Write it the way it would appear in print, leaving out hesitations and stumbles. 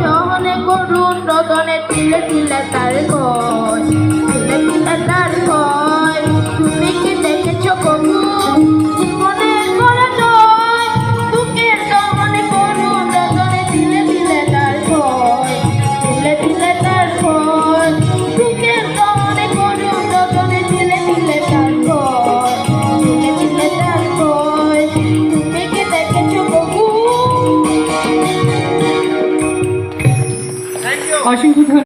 রহনে করুণ রদনে তিলে তিলে তার ভয়, তিলে তিলে তার ভয়। তুমি কি দেখেছ কবু জীবনের পরাজয়? দুঃখের দহনে করুণ রদনে তিলে তিলে তার ভয়, তিলে তিলে তার ভয়। দুঃখের দহনে করুণ রদনে তিলে তিলে তার ভয়, তিলে তিলে তার ভয়। তুমি কি দেখেছ কবু? অসংখ্য